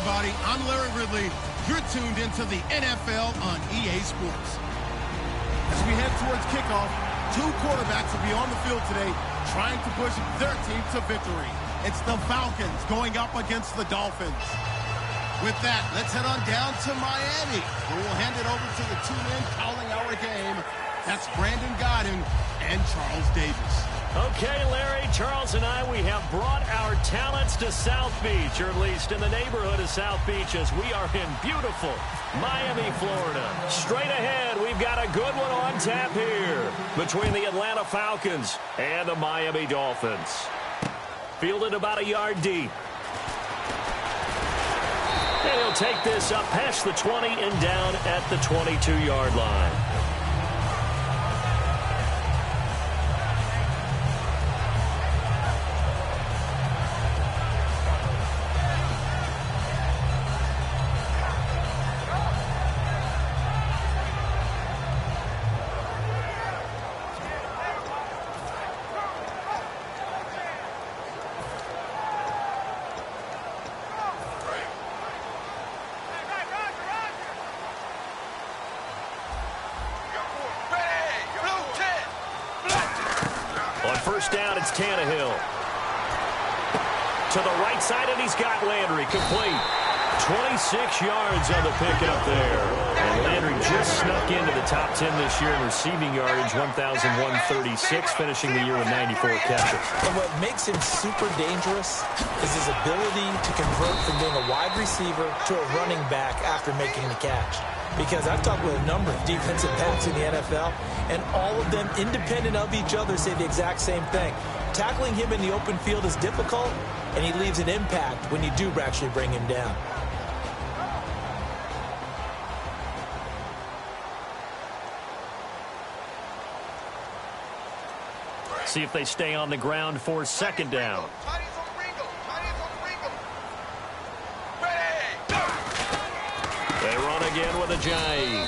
everybody. I'm Larry Ridley. You're tuned into the NFL on EA Sports. As we head towards kickoff, two quarterbacks will be on the field today trying to push their team to victory. It's the Falcons going up against the Dolphins. With that, let's head on down to Miami, where we'll hand it over to the two men calling our game. That's Brandon Godden and Charles Davis. Okay, Larry, Charles and I, we have brought our talents to South Beach, or at least in the neighborhood of South Beach, as we are in beautiful Miami, Florida. Straight ahead, we've got a good one on tap here between the Atlanta Falcons and the Miami Dolphins. Fielded about a yard deep. And he'll take this up past the 20 and down at the 22-yard line. First down, it's Tannehill. To the right side, and he's got Landry complete. 26 yards on the pickup there. And Landry just snuck into the top 10 this year in receiving yardage, 1,136, finishing the year with 94 catches. And what makes him super dangerous is his ability to convert from being a wide receiver to a running back after making the catch. Because I've talked with a number of defensive backs in the NFL, and all of them, independent of each other, say the exact same thing. Tackling him in the open field is difficult, and he leaves an impact when you do actually bring him down. See if they stay on the ground for second down. They run again with Ajayi.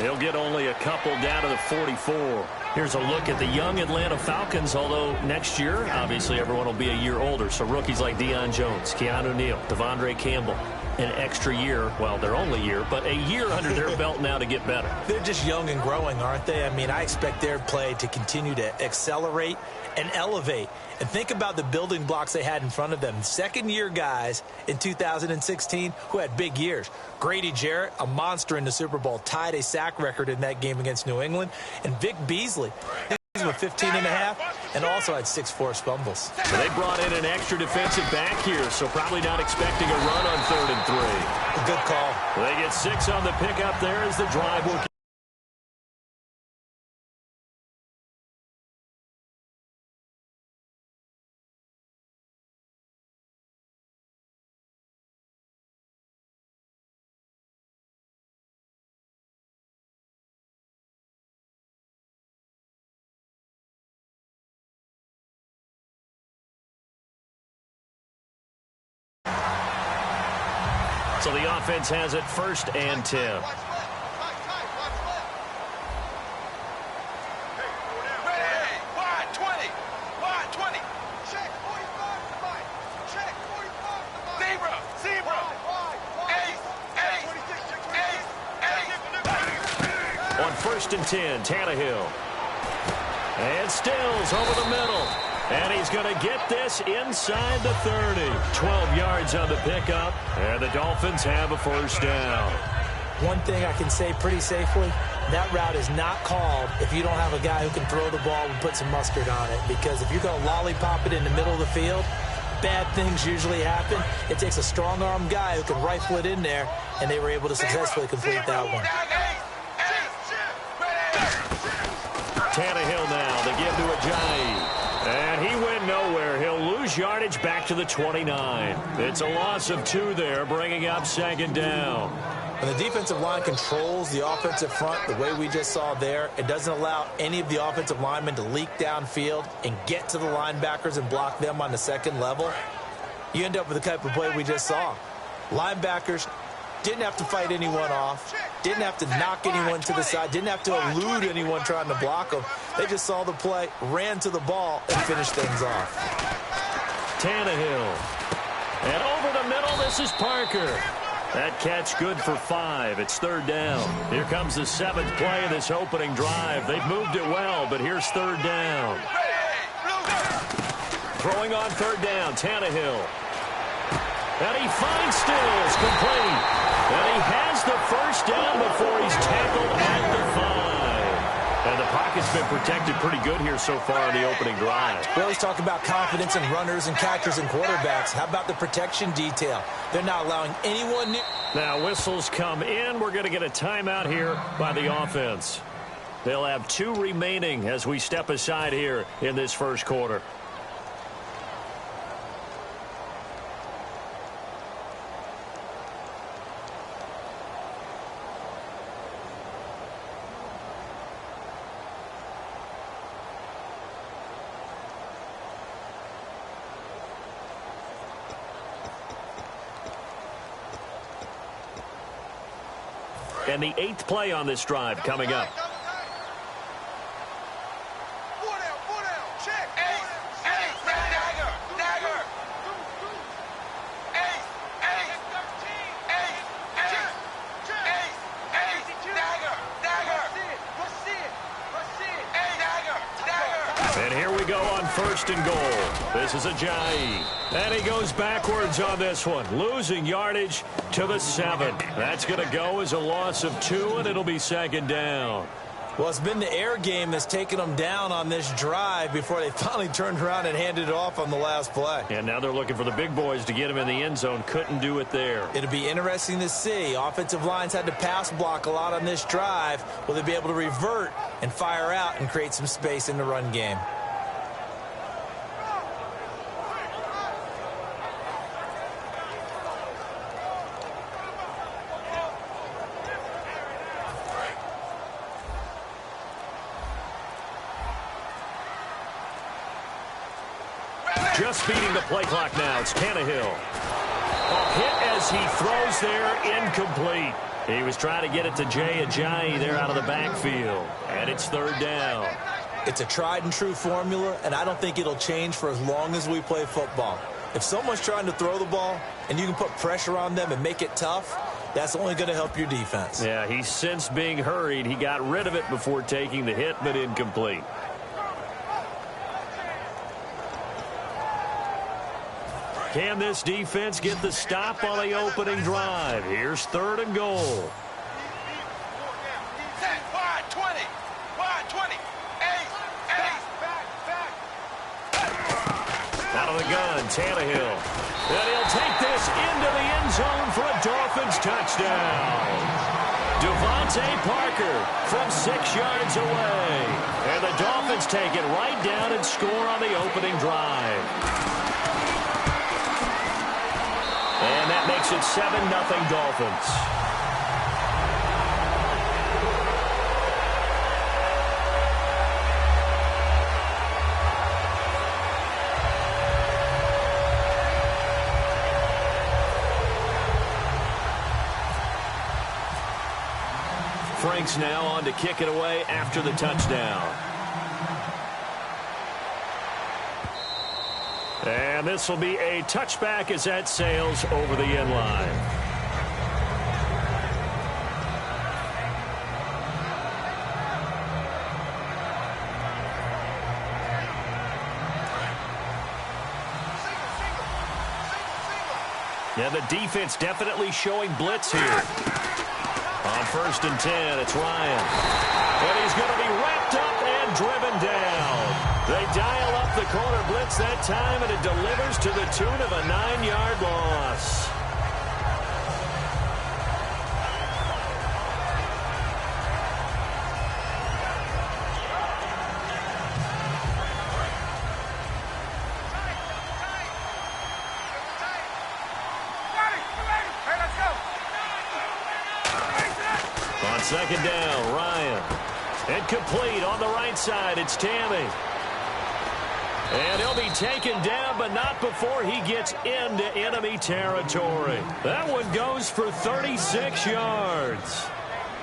They'll get only a couple down to the 44. Here's a look at the young Atlanta Falcons, although next year, obviously, everyone will be a year older. So rookies like Deion Jones, Keanu Neal, Devondre Campbell, an extra year, well, their only year, but a year under their belt now to get better. They're just young and growing, aren't they? I mean, I expect their play to continue to accelerate and elevate. And think about the building blocks they had in front of them. Second-year guys in 2016 who had big years. Grady Jarrett, a monster in the Super Bowl, tied a sack record in that game against New England. And Vic Beasley, with 15.5, and also had 6 forced fumbles. So they brought in an extra defensive back here, so probably not expecting a run on 3rd and 3. A good call. They get 6 on the pickup there as the drive will. So the offense has it 1st and 10. On 1st and 10, Tannehill. And Stills over the middle. And he's going to get this inside the 30. 12 yards on the pickup. And the Dolphins have a 1st down. One thing I can say pretty safely, that route is not called if you don't have a guy who can throw the ball and put some mustard on it. Because if you're going to lollipop it in the middle of the field, bad things usually happen. It takes a strong-arm guy who can rifle it in there, and they were able to successfully complete that one. Tannehill now, they give to Ajayi. And he went nowhere. He'll lose yardage back to the 29. It's a loss of 2 there, bringing up 2nd down. When the defensive line controls the offensive front the way we just saw there, it doesn't allow any of the offensive linemen to leak downfield and get to the linebackers and block them on the second level. You end up with the type of play we just saw. Linebackers didn't have to fight anyone off, didn't have to knock anyone to the side, didn't have to elude anyone trying to block them. They just saw the play, ran to the ball, and finished things off. Tannehill. And over the middle, this is Parker. That catch good for 5. It's 3rd down. Here comes the 7th play of this opening drive. They've moved it well, but here's 3rd down. Throwing on 3rd down, Tannehill. And he finds Stills, complete. And he has the 1st down before he's tackled at the 5. And the pocket's been protected pretty good here so far in the opening drive. We always talk about confidence in runners and catchers and quarterbacks. How about the protection detail? They're not allowing anyone near. Now whistles come in. We're going to get a timeout here by the offense. They'll have 2 remaining as we step aside here in this first quarter. And the 8th play on this drive coming up. And here we go on 1st and goal. This is Ajayi. And he goes backwards on this one, losing yardage to the 7. That's going to go as a loss of 2, and it'll be 2nd down. Well, it's been the air game that's taken them down on this drive before they finally turned around and handed it off on the last play. And now they're looking for the big boys to get him in the end zone. Couldn't do it there. It'll be interesting to see. Offensive lines had to pass block a lot on this drive. Will they be able to revert and fire out and create some space in the run game? Just beating the play clock now. It's Tannehill. A hit as he throws there, incomplete. He was trying to get it to Ajayi there out of the backfield. And it's 3rd down. It's a tried and true formula, and I don't think it'll change for as long as we play football. If someone's trying to throw the ball and you can put pressure on them and make it tough, that's only going to help your defense. Yeah, he's since being hurried. He got rid of it before taking the hit, but incomplete. Can this defense get the stop on the opening drive? Here's 3rd and goal. Wide 20. Wide 20. Out of the gun, Tannehill. And he'll take this into the end zone for a Dolphins touchdown. Devontae Parker from 6 yards away. And the Dolphins take it right down and score on the opening drive. And that makes it 7-0 Dolphins. Frank's now on to kick it away after the touchdown. And this will be a touchback as that sails over the end line. Yeah, the defense definitely showing blitz here. On 1st and 10, it's Ryan. And he's going to be wrapped up and driven down. They dial up the corner blitz that time, and it delivers to the tune of a 9-yard loss. On 2nd down, Ryan. And complete on the right side, it's Tammy. And he'll be taken down, but not before he gets into enemy territory. That one goes for 36 yards.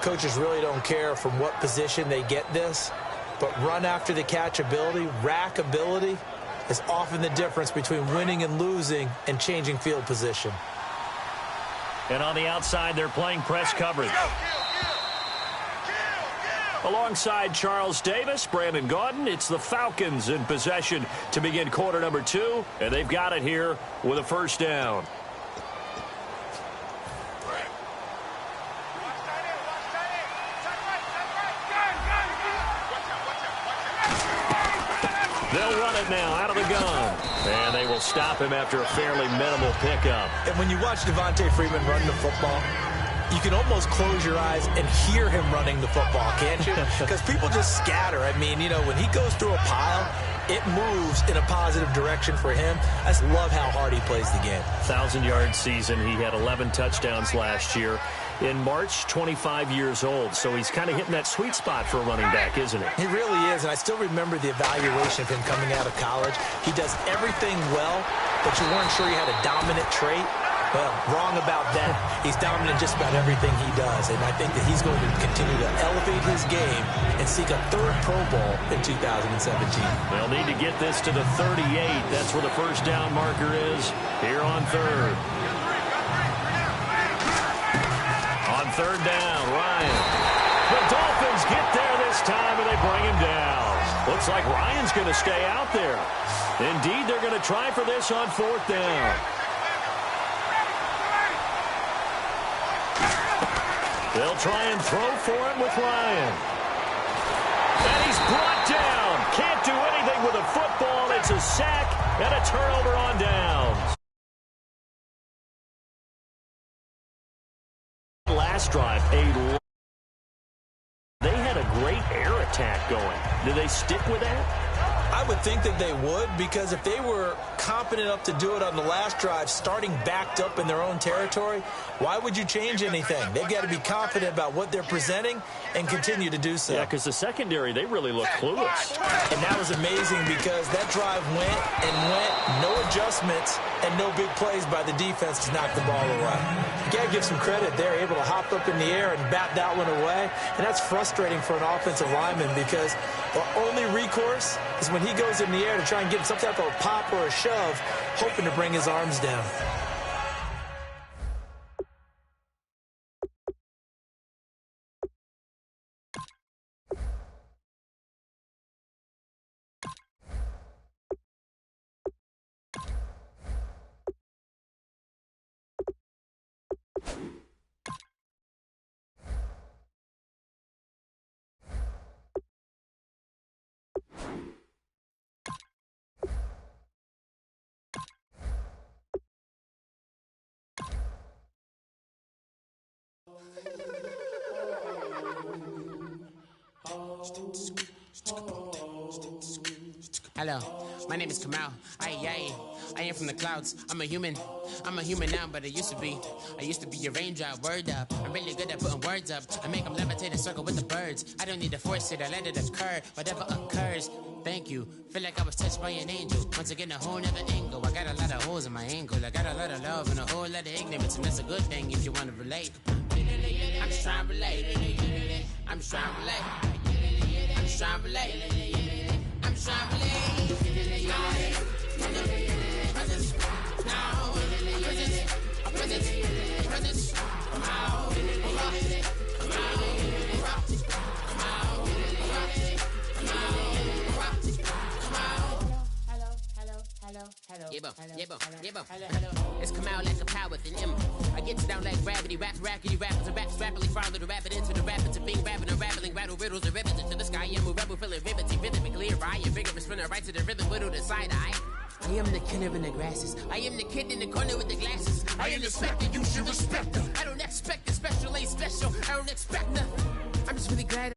Coaches really don't care from what position they get this, but run after the catch ability, rack ability, is often the difference between winning and losing and changing field position. And on the outside, they're playing press coverage. Alongside Charles Davis, Brandon Gaudin, it's the Falcons in possession to begin quarter number 2, and they've got it here with a first down. They'll run it now out of the gun. And they will stop him after a fairly minimal pickup. And when you watch Devontae Freeman run the football, you can almost close your eyes and hear him running the football, can't you? Because people just scatter. I mean, you know, when he goes through a pile, it moves in a positive direction for him. I just love how hard he plays the game. 1,000-yard season. He had 11 touchdowns last year. In March, 25 years old. So he's kind of hitting that sweet spot for a running back, isn't he? He really is, and I still remember the evaluation of him coming out of college. He does everything well, but you weren't sure he had a dominant trait. Well, wrong about that. He's dominant in just about everything he does, and I think that he's going to continue to elevate his game and seek a third Pro Bowl in 2017. They'll need to get this to the 38. That's where the first down marker is here on third. On third down, Ryan. The Dolphins get there this time, and they bring him down. Looks like Ryan's going to stay out there. Indeed, they're going to try for this on fourth down. They'll try and throw for it with Ryan. And he's brought down. Can't do anything with a football. It's a sack and a turnover on downs. Last drive, they had a great air attack going. Do they stick with that? I would think that they would, because if they were competent enough to do it on the last drive, starting backed up in their own territory, why would you change anything? They've got to be confident about what they're presenting and continue to do so. Yeah, because the secondary, they really look clueless. And that was amazing because that drive went and went, no adjustments, and no big plays by the defense to knock the ball away. You got to give some credit. They're able to hop up in the air and bat that one away, and that's frustrating for an offensive lineman because the only recourse is when he goes in the air to try and give some type of a pop or a shove, hoping to bring his arms down. Hello, my name is Kamal. I am from the clouds. I'm a human now, but I used to be a raindrop. Word up, I'm really good at putting words up. I make them levitate and circle with the birds. I don't need to force it, I let it occur. Whatever occurs, thank you. Feel like I was touched by an angel. Once again, a whole nother angle. I got a lot of holes in my angle. I got a lot of love and a whole lot of ignorance, and that's a good thing if you want to relate. I'm just trying to relate. I'm just trying to relate. I'm just trying to relate. I'm just trying to relate. It's come out like a power with an M. I get down like gravity, rackety rappers and raps rapidly follow the rapid into the rapids of being rapping and rattling, rattle riddles and rivets into the sky. I'm a rebel, feeling rhythmically right, and vigorous, spinner right to the rhythm, widow to side eye. I am the killer in the grasses. I am the kid in the corner with the glasses. I am the specter, you should respect them. I don't expect the special, ain't special. I don't expect nothing. I'm just really glad.